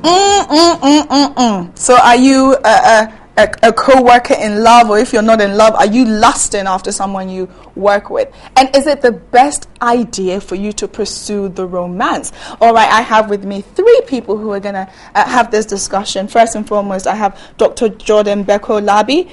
So are you a co-worker in love, or if you're not in love, are you lusting after someone you work with? And is it the best idea for you to pursue the romance? All right, I have with me 3 people who are going to have this discussion. First and foremost, I have Dr. Jordan Beko Labi.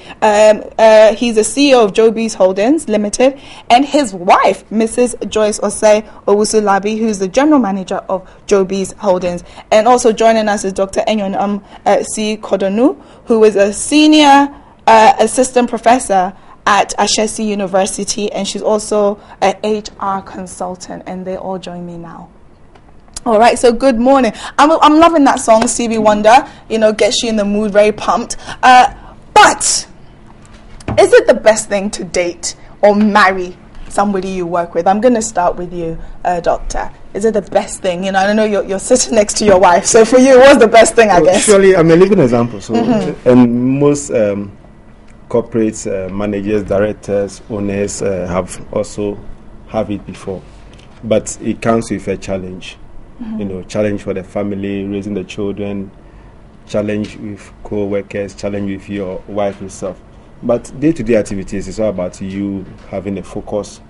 He's the CEO of Joby's Holdings Limited, and his wife, Mrs. Joyce Osei Owusu Labi, who's the general manager of Joby's Holdings. And also joining us is Dr. Enyon C. Kodonu, who is a senior assistant professor at Ashesi University, and she's also an HR consultant, and they all join me now. All right, so good morning. I'm loving that song, Stevie Wonder, gets you in the mood, very pumped. But is it the best thing to date or marry somebody you work with? I'm going to start with you, Doctor. Is it the best thing? I know you're sitting next to your wife, so for you, what's the best thing, I guess? Surely, I'm a living example. So, and most corporate managers, directors, owners have it before, but it comes with a challenge. Challenge for the family, raising the children, challenge with co-workers, challenge with your wife herself. But day-to-day activities is all about you having a focus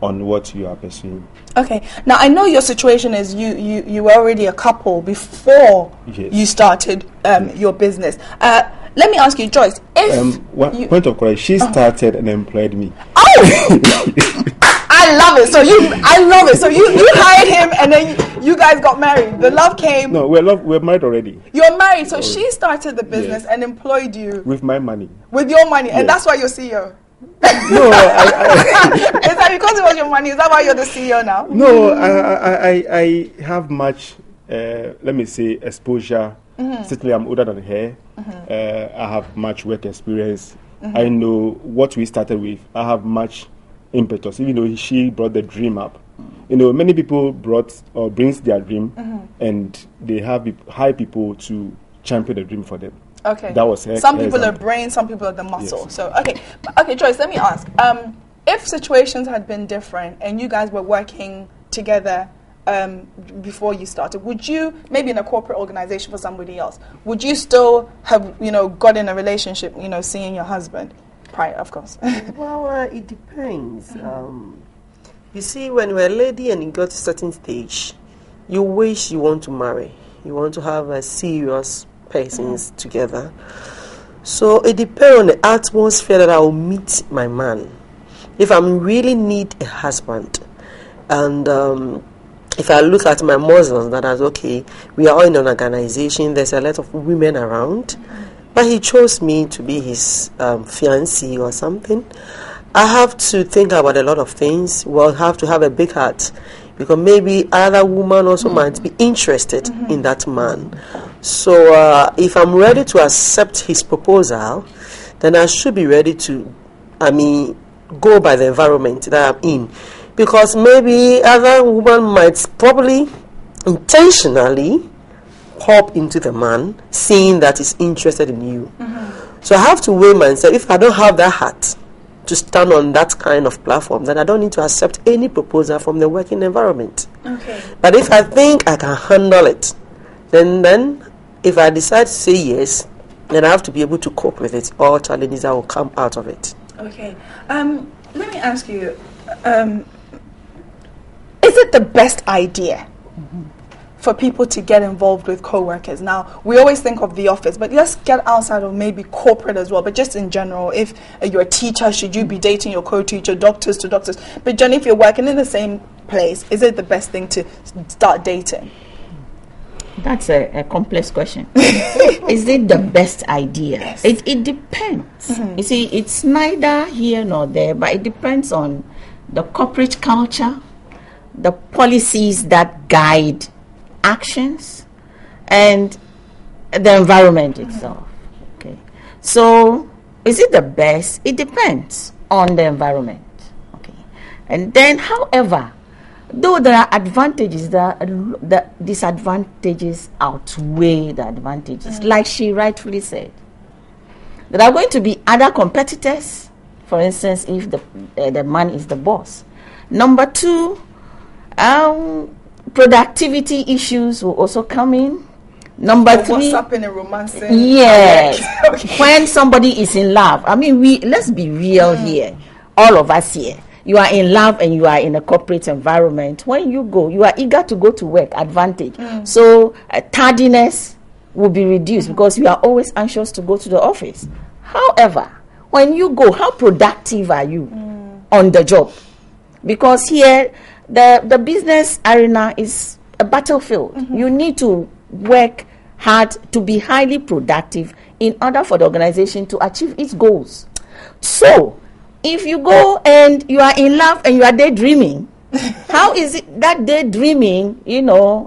on what you are pursuing. Okay. Now, I know your situation is you were already a couple before you started your business. Let me ask you, Joyce, if point of correction, she started and employed me. Oh! I love it. So you hired him, and then you guys got married. The love came. No, we're married already. You're married, so she started the business and employed you with my money. With your money, and that's why you're CEO. No, is that because it was your money? Is that why you're the CEO now? No, I have much, let me say, exposure. Certainly, I'm older than her. I have much work experience. I know what we started with. I have much impetus, even though she brought the dream up. Many people brings their dream, and they have hire people to champion the dream for them. Okay. That was her. Some people are brain, some people are the muscle. Yes. So okay, Joyce, let me ask: if situations had been different and you guys were working together before you started, would you, maybe in a corporate organization for somebody else, would you still have got in a relationship, seeing your husband prior, of course? Well, it depends. You see, when you're a lady and you got to a certain stage, you wish you want to marry. You want to have a serious persons together. So it depends on the atmosphere that I will meet my man. If I really need a husband, and if I look at my Muslims, that is okay, we are all in an organization, there's a lot of women around, but he chose me to be his fiancée or something, I have to think about a lot of things. We'll have to have a big heart, because maybe other woman also might be interested in that man. So if I'm ready to accept his proposal, then I should be ready to, go by the environment that I'm in. Because maybe other woman might probably intentionally hop into the man, seeing that he's interested in you. So I have to weigh myself. If I don't have that heart to stand on that kind of platform, then I don't need to accept any proposal from the working environment. Okay. But if I think I can handle it, then if I decide to say yes, then I have to be able to cope with it, all challenges that will come out of it. Okay. Let me ask you, is it the best idea for people to get involved with co-workers? Now, we always think of the office, but let's get outside of maybe corporate as well. But just in general, if you're a teacher, should you be dating your co-teacher, doctors to doctors? But John, if you're working in the same place, is it the best thing to start dating? That's a complex question. Is it the best idea? Yes. It depends. You see, it's neither here nor there, but it depends on the corporate culture, the policies that guide actions, and the environment itself. Okay. So, is it the best? It depends on the environment. Okay. And then, however, though there are advantages, the disadvantages outweigh the advantages. Like she rightfully said, there are going to be other competitors. For instance, if the man is the boss. Number two, productivity issues will also come in. Number So three, what's up in a romancing? yes, Okay. when somebody is in love. I mean, let's be real here. All of us here. You are in love and you are in a corporate environment. When you go, you are eager to go to work. Advantage. So tardiness will be reduced because you are always anxious to go to the office. However, when you go, how productive are you on the job? Because here, the business arena is a battlefield. You need to work hard to be highly productive in order for the organization to achieve its goals. So, if you go and you are in love and you are daydreaming, how is it that daydreaming,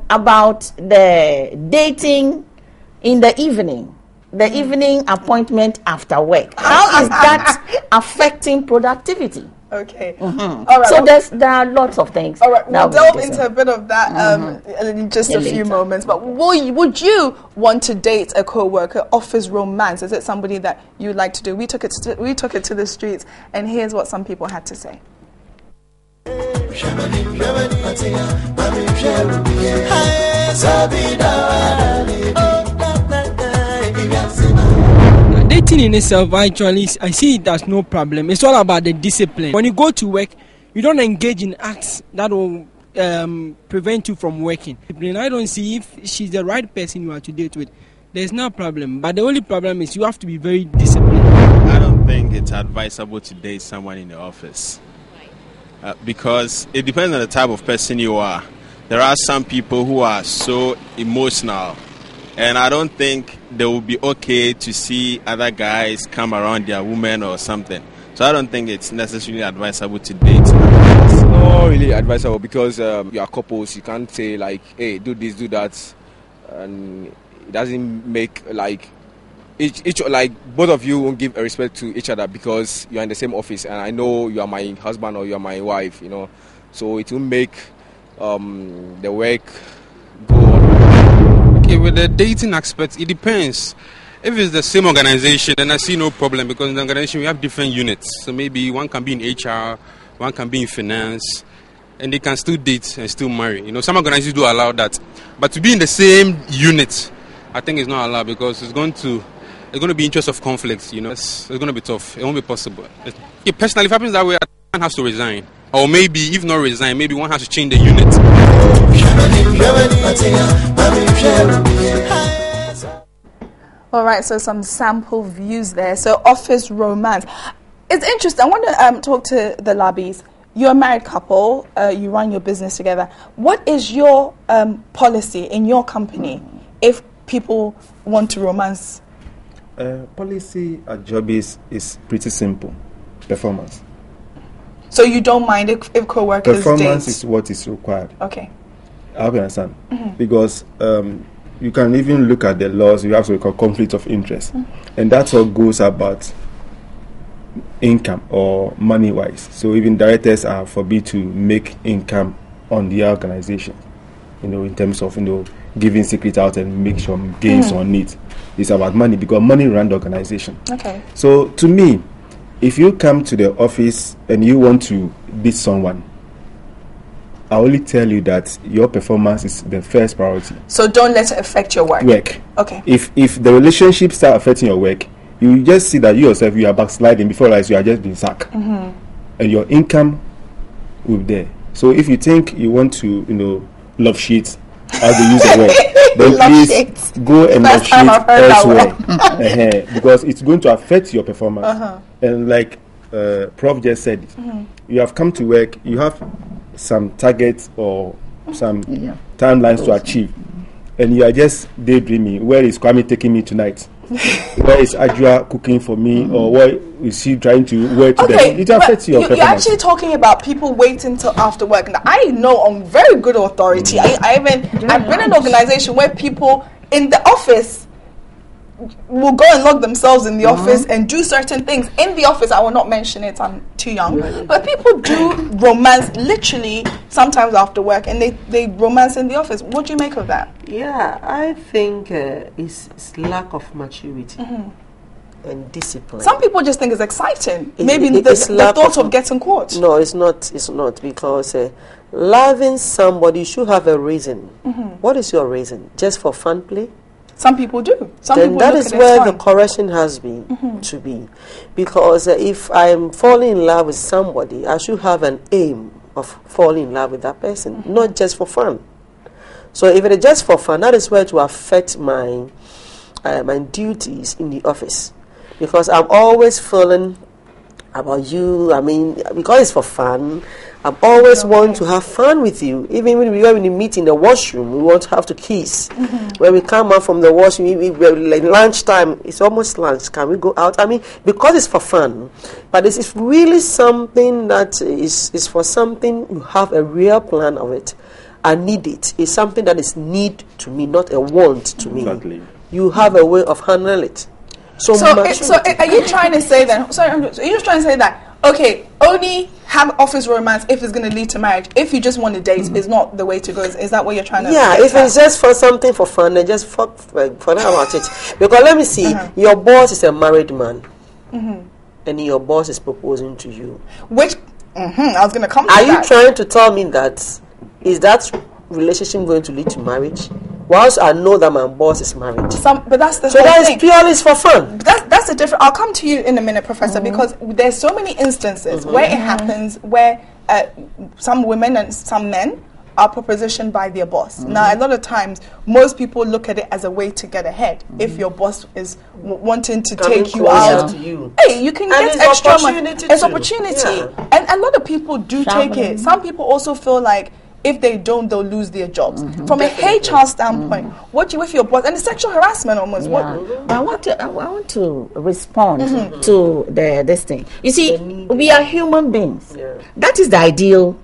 about the dating in the evening, the evening appointment after work? How is that affecting productivity? Okay. All right. So there are lots of things. All right, we'll that delve we into discuss. a bit of that in just a few Later. moments. But would you want to date a co-worker? Office romance, is it somebody that you like to do? We took it to the streets, and here's what some people had to say. Dating in itself, actually, I see it as no problem. It's all about the discipline. When you go to work, you don't engage in acts that will prevent you from working. I don't see if she's the right person you are to date with. There's no problem. But the only problem is you have to be very disciplined. I don't think it's advisable to date someone in the office. Because it depends on the type of person you are. There are some people who are so emotional, and I don't think they will be okay to see other guys come around their women or something. So I don't think it's necessarily advisable to date. It's not really advisable because you are couples. You can't say like, hey, do this, do that, and it doesn't make like each like both of you won't give a respect to each other because you are in the same office, and I know you are my husband or you are my wife, so it will make the work go on. Okay, with the dating aspect, it depends. If it's the same organization, then I see no problem because in the organization we have different units. So maybe one can be in HR, one can be in finance, and they can still date and still marry. Some organizations do allow that. But to be in the same unit, I think it's not allowed because it's going to be interest of conflicts. It's going to be tough. It won't be possible. Personally, if it happens that way, one has to resign. Or maybe, if not resign, maybe one has to change the unit. All right, so some sample views there. So office romance. It's interesting. I want to talk to the Labbies. You're a married couple. You run your business together. What is your policy in your company if people want to romance? Policy at Jobbies is pretty simple. Performance. So you don't mind if co-workers Performance date? is what is required. Okay. I hope you understand. Because you can even look at the laws. You have to call conflict of interest. And that's what goes about income or money-wise. So even directors are forbid to make income on the organization, in terms of, giving secret out and make some gains on it. It's about money because money runs the organization. Okay. So to me, if you come to the office and you want to beat someone, I only tell you that your performance is the first priority. So don't let it affect your work. Okay. If the relationship start affecting your work, you just see that you yourself, you are backsliding before you are just being sacked. And your income will be there. So if you think you want to, love sheets, as they use the word, then please go and love sheets elsewhere. Because it's going to affect your performance. And like Prof just said, you have come to work, you have some targets or some timelines to achieve, and you are just daydreaming. Where is Kwame taking me tonight? Where is Adjua cooking for me? Or where is she trying to wear to them? It affects your performance. You're actually talking about people waiting till after work. Now, I know on very good authority. I've been in an organization where people in the office will go and lock themselves in the office and do certain things in the office. I will not mention it, I'm too young. But people do romance literally sometimes after work, and they romance in the office. What do you make of that? Yeah, I think it's lack of maturity and discipline. Some people just think it's exciting. Maybe the thought of getting caught. No, it's not. It's not, because loving somebody, you should have a reason. What is your reason? Just for fun play? Some people do. Some Then people that look is at it where as the fun. correction has been to be. Because if I'm falling in love with somebody, I should have an aim of falling in love with that person, not just for fun. So if it is just for fun, that is where to affect my my duties in the office. Because I'm always feeling about you. I mean, because it's for fun, I'm always want to have fun with you. Even when we meet in the washroom, we want to have to kiss. When we come out from the washroom, we're like lunchtime, it's almost lunch. Can we go out? I mean, because it's for fun. But it's really something that is for something, you have a real plan of it. I need it. It's something that is need to me, not a want to me. Exactly. You have a way of handling it. So are you trying to say that? Sorry, are you just trying to say that? Okay, only have office romance if it's going to lead to marriage. If you just want to date, is not the way to go. Is that what you're trying to? Yeah, if it's just for something for fun, then just forget about it. Because let me see, your boss is a married man, and your boss is proposing to you. Which I was going to come to Are that. you trying to tell me that is that relationship going to lead to marriage? Whilst I know that my boss is married. But that's the so whole that thing. is purely for fun. That's a different. I'll come to you in a minute, Professor, because there's so many instances where it happens where some women and some men are propositioned by their boss. Now, a lot of times, most people look at it as a way to get ahead. If your boss is wanting to take you out, hey, you can And get it's extra money. opportunity It's too. opportunity, Yeah. and a lot of people do take it. Some people also feel like, if they don't, they'll lose their jobs. From a HR standpoint, what you with your boss, and it's sexual harassment almost. Yeah. But I want to respond to this thing. You see, we are human beings. Yeah. That is the ideal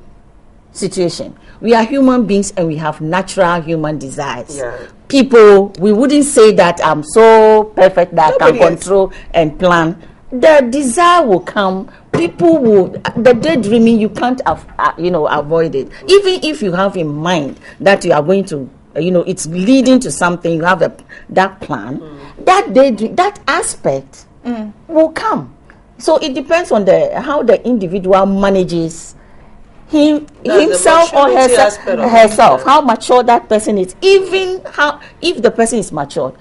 situation. We are human beings and we have natural human desires. Yeah. People, we wouldn't say that I'm so perfect that I Nobody can is. control and plan. The desire will come. People will, the daydreaming, you can't avoid it. Even if you have in mind that you are going to, it's leading to something, you have that plan, that daydream, that aspect will come. So it depends on how the individual manages himself or herself, how mature that person is. Even if the person is mature,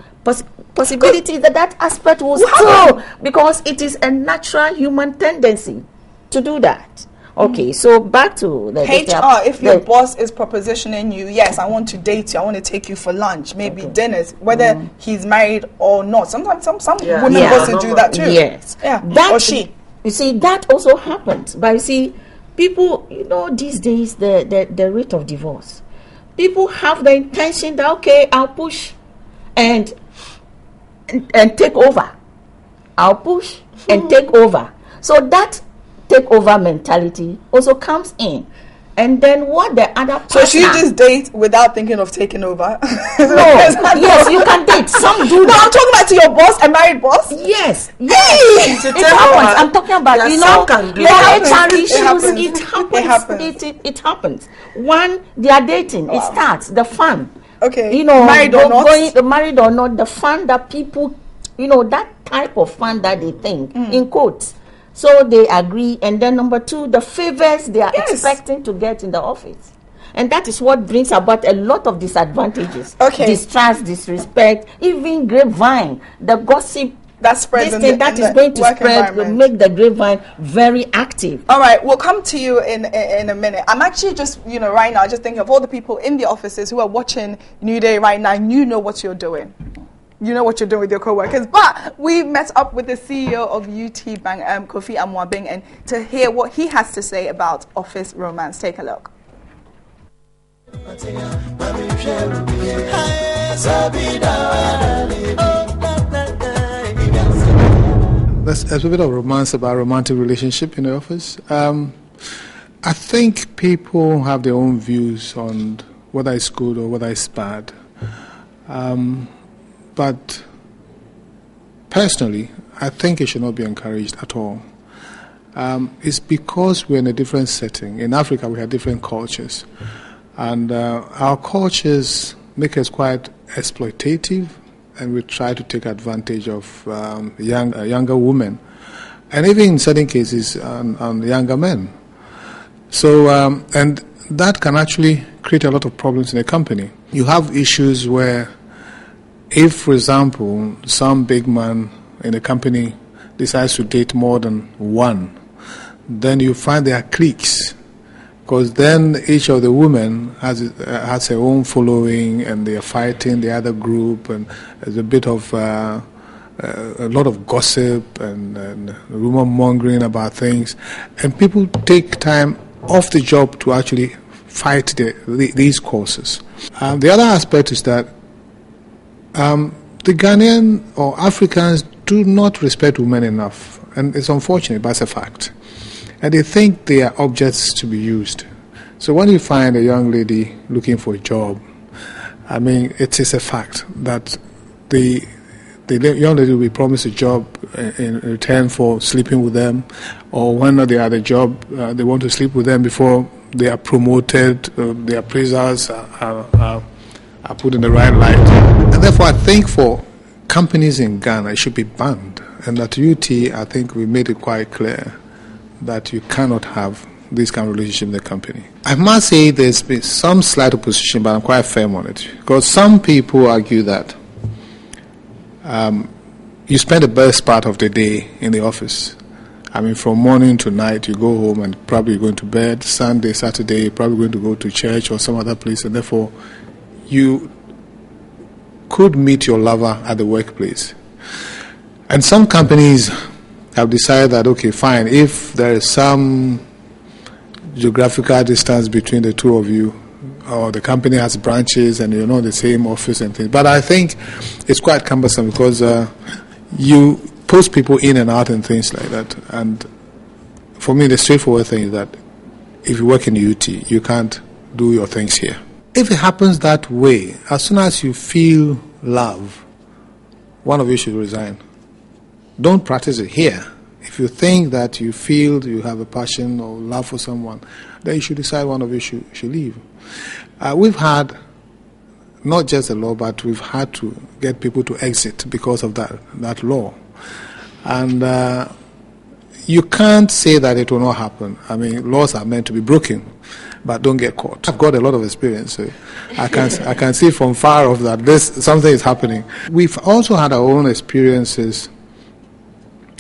possibility that aspect will still, because it is a natural human tendency to do that. Okay, so back to the HR. If your boss is propositioning you, yes, I want to date you, I want to take you for lunch, maybe dinners, whether he's married or not. Sometimes some women bosses do that too. Yes, that, or she. You see, that also happens. But you see, people, these days the rate of divorce, people have the intention that, okay, I'll push and take over. I'll push and take over. So that takeover mentality also comes in. And then what the other partner... So she just dates without thinking of taking over? Yes, you can date. Some do that. No, I'm talking about to your boss, a married boss? Yes. It happens. I'm talking about, HR issues. It happens. One, they are dating. It starts, the fun. Okay. Married or not. Married or not, the fun that people, that type of fun that they think, in quotes. So they agree. And then number two, the favors they are expecting to get in the office. And that is what brings about a lot of disadvantages. Okay. Distrust, disrespect, even grapevine, the gossip. That spreads is going to spread, will make the grapevine very active. All right, we'll come to you in a minute. I'm actually just, right now, just thinking of all the people in the offices who are watching Newday right now. You know what you're doing. You know what you're doing with your co-workers. But we met up with the CEO of UT Bank, Kofi Amwabing, and to hear what he has to say about office romance. Take a look. There's a bit of romance about romantic relationship in the office. I think people have their own views on whether it's good or whether it's bad. But personally, I think it should not be encouraged at all. It's because we're in a different setting. In Africa, we have different cultures. And our cultures make us quite exploitative, and we try to take advantage of younger women, and even in certain cases, on younger men. So, and that can actually create a lot of problems in a company. You have issues where if, for example, some big man in a company decides to date more than one, then you find there are cliques, because then each of the women has her own following, and they are fighting the other group, and there's a bit of a lot of gossip and rumor mongering about things, and people take time off the job to actually fight these causes. The other aspect is that the Ghanaian or Africans do not respect women enough, and it's unfortunate, but it's a fact. And they think they are objects to be used. So when you find a young lady looking for a job, I mean, it is a fact that the young lady will be promised a job in return for sleeping with them, or when they are the job, they want to sleep with them before they are promoted, their appraisals are put in the right light. And therefore, I think for companies in Ghana, it should be banned. And at UT, I think we made it quite clear that you cannot have this kind of relationship in the company. I must say there's been some slight opposition, but I'm quite firm on it. Because some people argue that you spend the best part of the day in the office. I mean, from morning to night, you go home and probably going to bed. Sunday, Saturday, you're probably going to go to church or some other place, and therefore you could meet your lover at the workplace. And some companies have decided that, okay, fine, if there is some geographical distance between the two of you, or the company has branches and you're not in the same office and things. But I think it's quite cumbersome because you post people in and out and things like that. And for me, the straightforward thing is that if you work in UT, you can't do your things here. If it happens that way, as soon as you feel love, one of you should resign. Don't practice it here. If you think that you feel you have a passion or love for someone, then you should decide one of you should leave. We've had, not just the law, but we've had to get people to exit because of that law. And you can't say that it will not happen. I mean, laws are meant to be broken, but don't get caught. I've got a lot of experience. So I can see from far off that something is happening. We've also had our own experiences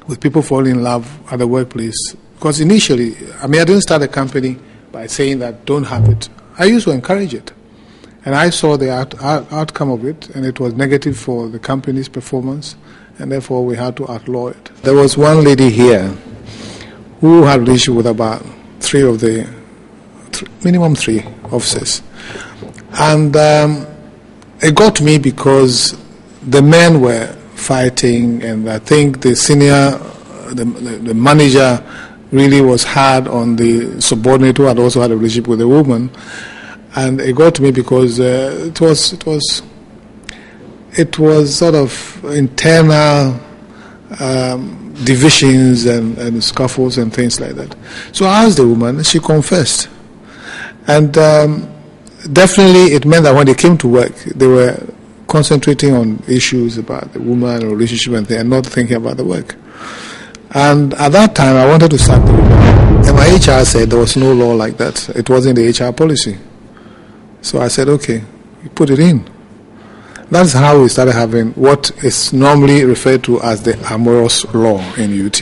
with people falling in love at the workplace. Because initially, I didn't start a company by saying that don't have it. I used to encourage it. And I saw the outcome of it, and it was negative for the company's performance, and therefore we had to outlaw it. There was one lady here who had a relationship with about minimum three officers. And it got to me because the men were fighting, and I think the senior, the manager really was hard on the subordinate who had also had a relationship with a woman. And it got to me because it was sort of internal divisions and scuffles and things like that. So I asked the woman, she confessed. And definitely it meant that when they came to work, they were concentrating on issues about the woman, relationship, and not thinking about the work. And at that time, I wanted to sack the woman. And my HR said there was no law like that. It wasn't the HR policy. So I said, okay, you put it in. That's how we started having what is normally referred to as the amorous law in UT.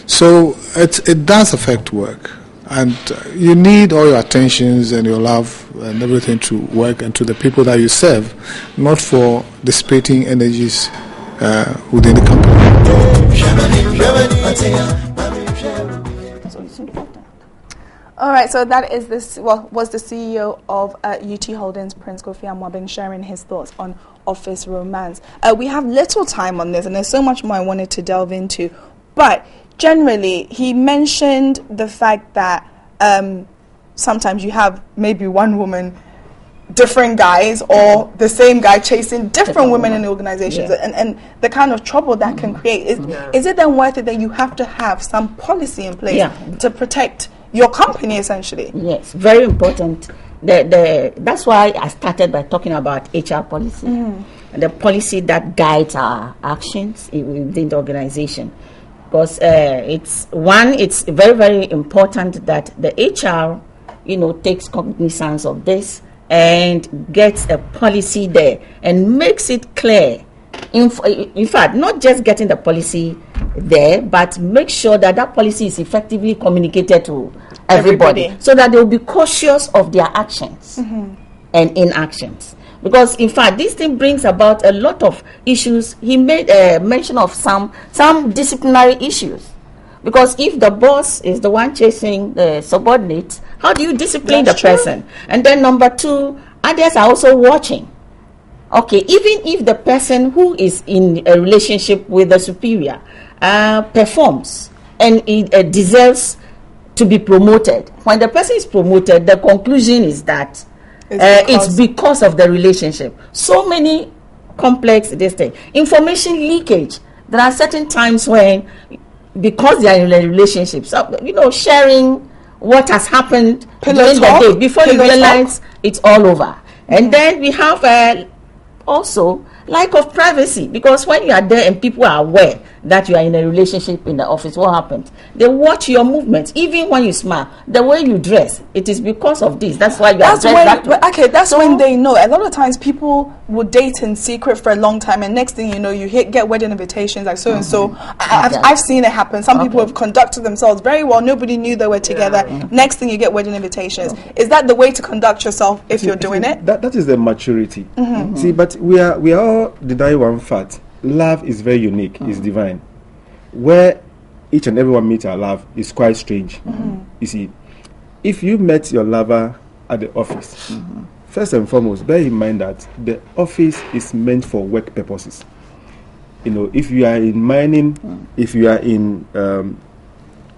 So it does affect work. And you need all your attentions and your love and everything to work and to the people that you serve, not for dissipating energies within the company. All right, so that is was the CEO of UT Holdings, Prince Kofi Amwabeng, sharing his thoughts on office romance. We have little time on this, and there's so much more I wanted to delve into. But generally, he mentioned the fact that sometimes you have maybe one woman, different guys, or the same guy chasing different women in the organizations, and the kind of trouble that can create. Is it then worth it that you have to have some policy in place to protect your company, essentially? Yes, very important. That's why I started by talking about HR policy, the policy that guides our actions within the organization. Because it's very, very important that the HR, takes cognizance of this and gets a policy there and makes it clear. In fact, not just getting the policy there, but make sure that that policy is effectively communicated to everybody. So that they will be cautious of their actions and inactions. Because, in fact, this thing brings about a lot of issues. He made a mention of some disciplinary issues. Because if the boss is the one chasing the subordinates, how do you discipline the person? And then number two, others are also watching. Okay, even if the person who is in a relationship with the superior performs and it deserves to be promoted, when the person is promoted, the conclusion is that it's because of the relationship. So many complex this thing. Information leakage. There are certain times when, because they are in a relationship, so, sharing what has happened during the day before you realize it's all over. And then we have also lack of privacy, because when you are there and people are aware that you are in a relationship in the office, what happens? They watch your movements, even when you smile, the way you dress. It is because of this. That's why you are dressed that way. Okay, that's when they know. A lot of times people will date in secret for a long time, and next thing you know, you get wedding invitations like so and so. I've seen it happen. Some people have conducted themselves very well. Nobody knew they were together. Next thing you get wedding invitations. Is that the way to conduct yourself if you're doing it? That is the maturity. See, but we are all denying one fact. Love is very unique. It's divine. Where each and everyone meets our love is quite strange. You see, if you met your lover at the office, first and foremost, bear in mind that the office is meant for work purposes. If you are in mining, if you are in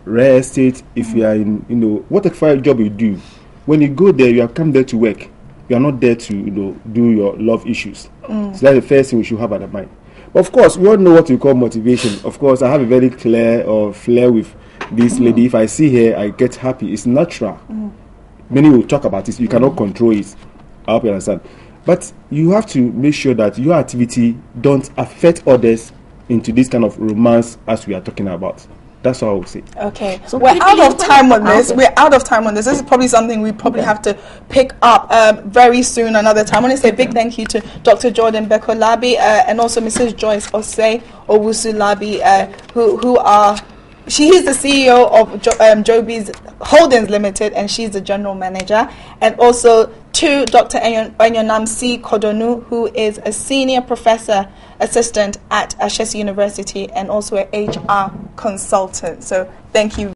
real estate, if you are in, whatever job you do, when you go there, you have come there to work. You are not there to, do your love issues. So that's the first thing we should have at the mind. But of course, we all know what we call motivation. Of course, I have a very clear flair with this lady. If I see her, I get happy. It's natural. Many will talk about this. You cannot control it. I hope you understand. But you have to make sure that your activity don't affect others into this kind of romance as we are talking about. That's what I would say. Okay, so we're out of time on this. This is probably something we probably have to pick up very soon another time. I want to say a big thank you to Dr. Jordan Beko Labi and also Mrs. Joyce Osei Owusu Labi, she is the CEO of Joby's Holdings Limited, and she's the general manager. And also to Dr. Enyonamsi Kodonu, who is a senior professor assistant at Ashesi University and also an HR consultant. So thank you.